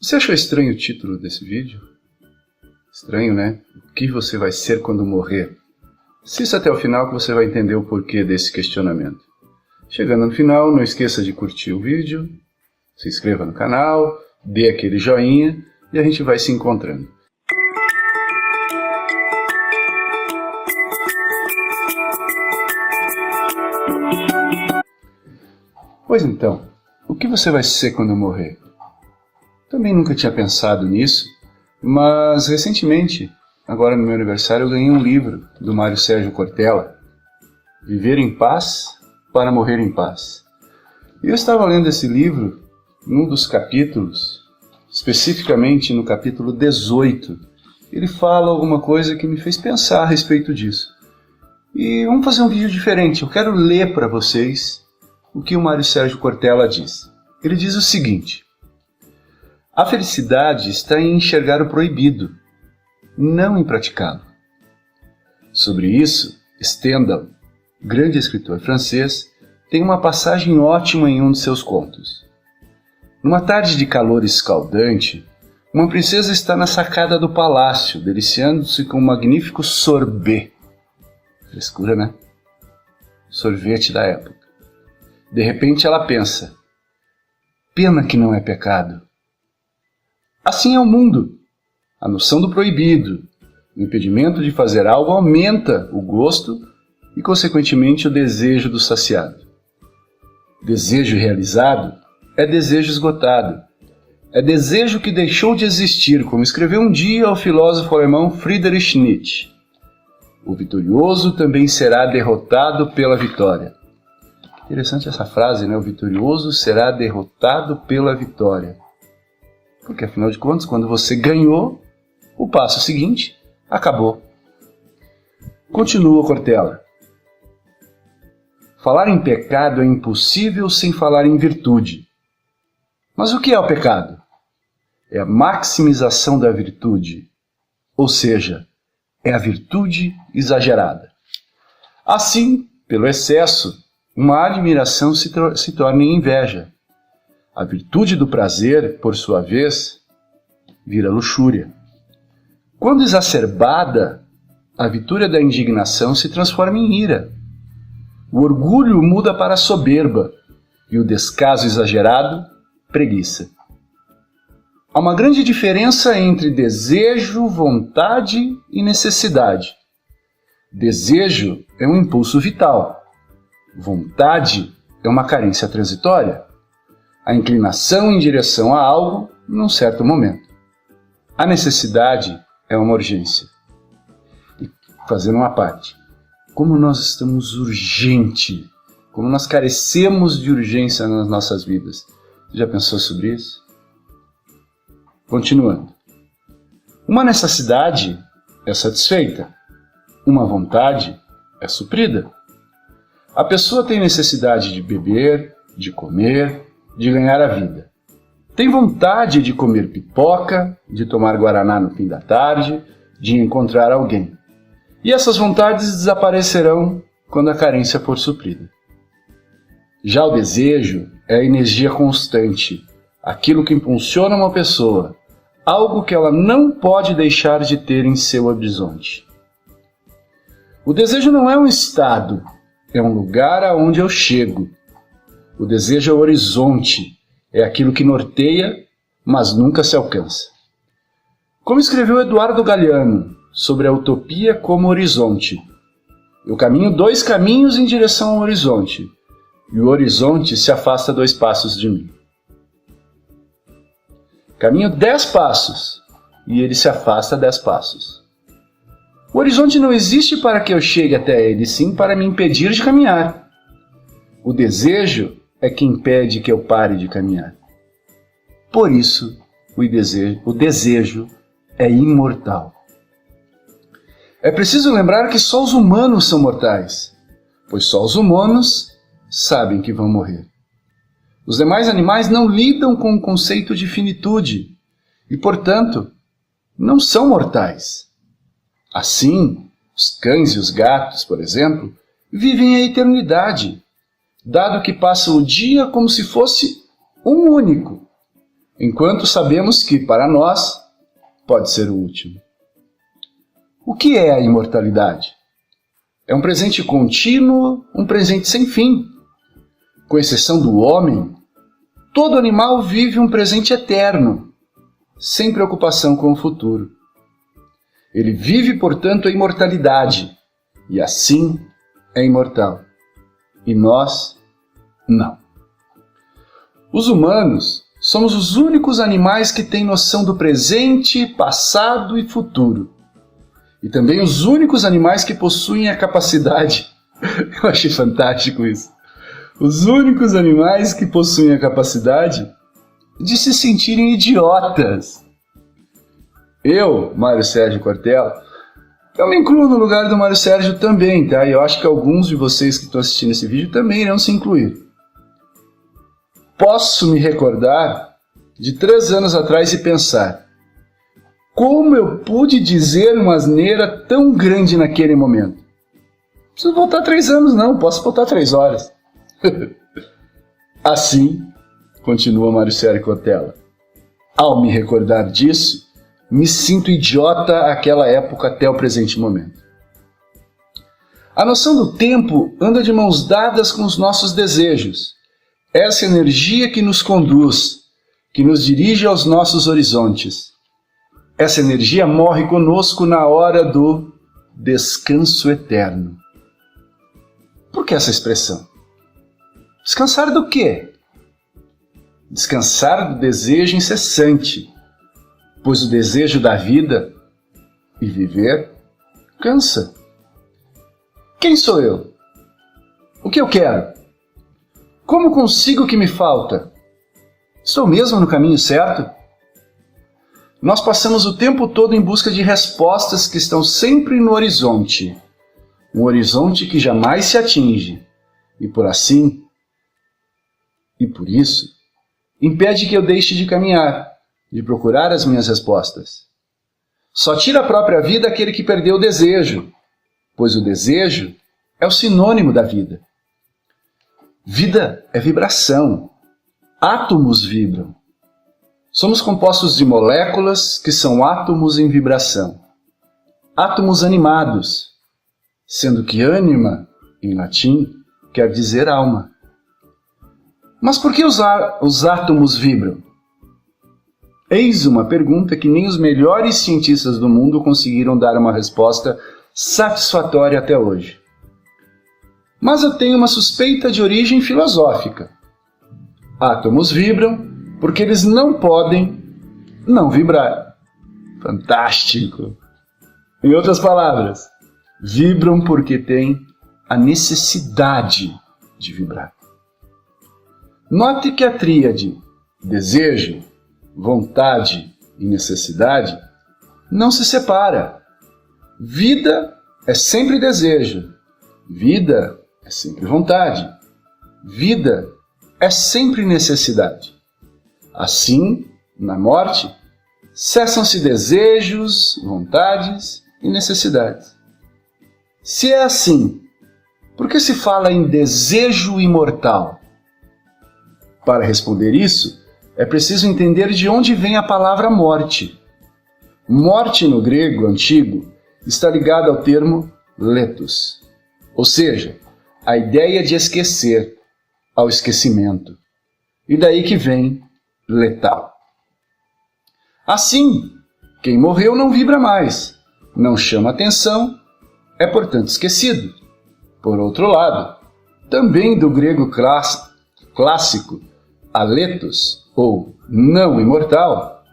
Você achou estranho o título desse vídeo? Estranho, né? O que você vai ser quando morrer? Assista até o final que você vai entender o porquê desse questionamento. Chegando no final, não esqueça de curtir o vídeo, se inscreva no canal, dê aquele joinha e a gente vai se encontrando. Pois então, o que você vai ser quando morrer? Também nunca tinha pensado nisso, mas recentemente, agora no meu aniversário, eu ganhei um livro do Mário Sérgio Cortella, Viver em Paz para Morrer em Paz. E eu estava lendo esse livro, num dos capítulos, especificamente no capítulo 18, ele fala alguma coisa que me fez pensar a respeito disso. E vamos fazer um vídeo diferente, eu quero ler para vocês o que o Mário Sérgio Cortella diz. Ele diz o seguinte: a felicidade está em enxergar o proibido, não em praticá-lo. Sobre isso, Stendhal, grande escritor francês, tem uma passagem ótima em um de seus contos. Numa tarde de calor escaldante, uma princesa está na sacada do palácio, deliciando-se com um magnífico sorbet. Frescura, né? Sorvete da época. De repente ela pensa: pena que não é pecado. Assim é o mundo. A noção do proibido, o impedimento de fazer algo aumenta o gosto e, consequentemente, o desejo do saciado. Desejo realizado é desejo esgotado. É desejo que deixou de existir, como escreveu um dia o filósofo alemão Friedrich Nietzsche. O vitorioso também será derrotado pela vitória. Interessante essa frase, né? O vitorioso será derrotado pela vitória. Porque, afinal de contas, quando você ganhou, o passo seguinte acabou. Continua Cortella. Falar em pecado é impossível sem falar em virtude. Mas o que é o pecado? É a maximização da virtude, ou seja, é a virtude exagerada. Assim, pelo excesso, uma admiração se torna em inveja. A virtude do prazer, por sua vez, vira luxúria. Quando exacerbada, a virtude da indignação se transforma em ira. O orgulho muda para a soberba e o descaso exagerado, preguiça. Há uma grande diferença entre desejo, vontade e necessidade. Desejo é um impulso vital. Vontade é uma carência transitória. A inclinação em direção a algo num certo momento. A necessidade é uma urgência. E fazendo uma parte, como nós estamos urgente, como nós carecemos de urgência nas nossas vidas. Já pensou sobre isso? Continuando. Uma necessidade é satisfeita. Uma vontade é suprida. A pessoa tem necessidade de beber, de comer, de ganhar a vida. Tem vontade de comer pipoca, de tomar guaraná no fim da tarde, de encontrar alguém. E essas vontades desaparecerão quando a carência for suprida. Já o desejo é a energia constante, aquilo que impulsiona uma pessoa, algo que ela não pode deixar de ter em seu horizonte. O desejo não é um estado, é um lugar aonde eu chego. O desejo é o horizonte, é aquilo que norteia, mas nunca se alcança. Como escreveu Eduardo Galeano sobre a utopia como horizonte: eu caminho 2 caminhos em direção ao horizonte, e o horizonte se afasta 2 passos de mim. Caminho 10 passos, e ele se afasta 10 passos. O horizonte não existe para que eu chegue até ele, sim para me impedir de caminhar. O desejo é que impede que eu pare de caminhar. Por isso, o desejo é imortal. É preciso lembrar que só os humanos são mortais, pois só os humanos sabem que vão morrer. Os demais animais não lidam com o conceito de finitude e, portanto, não são mortais. Assim, os cães e os gatos, por exemplo, vivem a eternidade, dado que passam o dia como se fosse um único. enquanto sabemos que, para nós, pode ser o último. O que é a imortalidade? É um presente contínuo, um presente sem fim. Com exceção do homem, todo animal vive um presente eterno, sem preocupação com o futuro. Ele vive, portanto, a imortalidade, e assim é imortal. E nós, não. Os humanos somos os únicos animais que têm noção do presente, passado e futuro. E também os únicos animais que possuem a capacidade, eu achei fantástico isso, os únicos animais que possuem a capacidade de se sentirem idiotas. Eu, Mário Sérgio Cortella, eu me incluo no lugar do Mário Sérgio também, tá? E eu acho que alguns de vocês que estão assistindo esse vídeo também irão se incluir. Posso me recordar de 3 anos atrás e pensar: como eu pude dizer uma asneira tão grande naquele momento? Não preciso voltar 3 anos não, posso voltar 3 horas. Assim, continua Mário Sérgio Cortella, ao me recordar disso, me sinto idiota àquela época até o presente momento. A noção do tempo anda de mãos dadas com os nossos desejos. Essa energia que nos conduz, que nos dirige aos nossos horizontes. Essa energia morre conosco na hora do descanso eterno. Por que essa expressão? Descansar do quê? Descansar do desejo incessante, pois o desejo da vida e viver cansa. Quem sou eu? O que eu quero? Como consigo o que me falta? Estou mesmo no caminho certo? Nós passamos o tempo todo em busca de respostas que estão sempre no horizonte. Um horizonte que jamais se atinge. E por isso, impede que eu deixe de caminhar, de procurar as minhas respostas. Só tira a própria vida aquele que perdeu o desejo, pois o desejo é o sinônimo da vida. Vida é vibração. Átomos vibram. Somos compostos de moléculas que são átomos em vibração. Átomos animados, sendo que ânima, em latim, quer dizer alma. Mas por que os átomos vibram? Eis uma pergunta que nem os melhores cientistas do mundo conseguiram dar uma resposta satisfatória até hoje. Mas eu tenho uma suspeita de origem filosófica. Átomos vibram porque eles não podem não vibrar. Fantástico! Em outras palavras, vibram porque têm a necessidade de vibrar. Note que a tríade desejo, vontade e necessidade não se separa. Vida é sempre desejo. Vida é sempre vontade. Vida é sempre necessidade. Assim, na morte, cessam-se desejos, vontades e necessidades. Se é assim, por que se fala em desejo imortal? Para responder isso, é preciso entender de onde vem a palavra morte. Morte no grego antigo está ligada ao termo letos, ou seja, a ideia de esquecer, ao esquecimento. E daí que vem letal. Assim, quem morreu não vibra mais, não chama atenção, é portanto esquecido. Por outro lado, também do grego clássico, aletos, ou não imortal,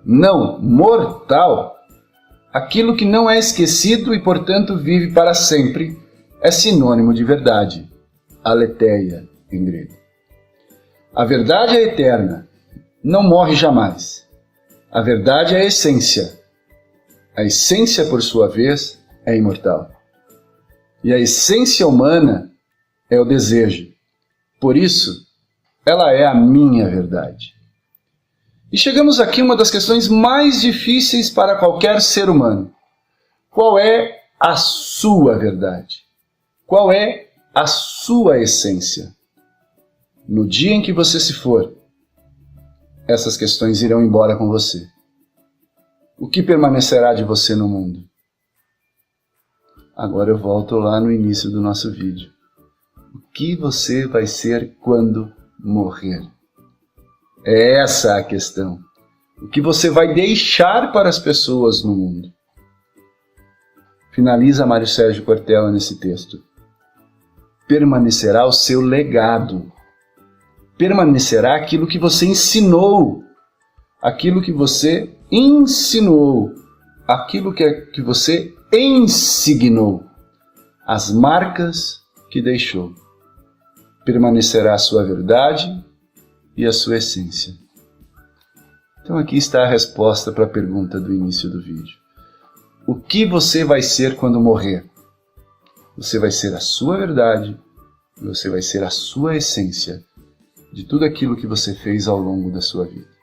não mortal, aquilo que não é esquecido e portanto vive para sempre, é sinônimo de verdade, aletheia em grego. A verdade é eterna, não morre jamais. A verdade é a essência. A essência, por sua vez, é imortal. E a essência humana é o desejo. Por isso, ela é a minha verdade. E chegamos aqui a uma das questões mais difíceis para qualquer ser humano. Qual é a sua verdade? Qual é a sua essência? No dia em que você se for, essas questões irão embora com você? O que permanecerá de você no mundo? Agora eu volto lá no início do nosso vídeo. O que você vai ser quando morrer? É essa a questão. O que você vai deixar para as pessoas no mundo? Finaliza Mário Sérgio Cortella nesse texto. Permanecerá o seu legado. Permanecerá aquilo que você ensinou. Aquilo que você ensinou. Aquilo que você ensignou. As marcas que deixou. Permanecerá a sua verdade e a sua essência. Então aqui está a resposta para a pergunta do início do vídeo. O que você vai ser quando morrer? Você vai ser a sua verdade, você vai ser a sua essência de tudo aquilo que você fez ao longo da sua vida.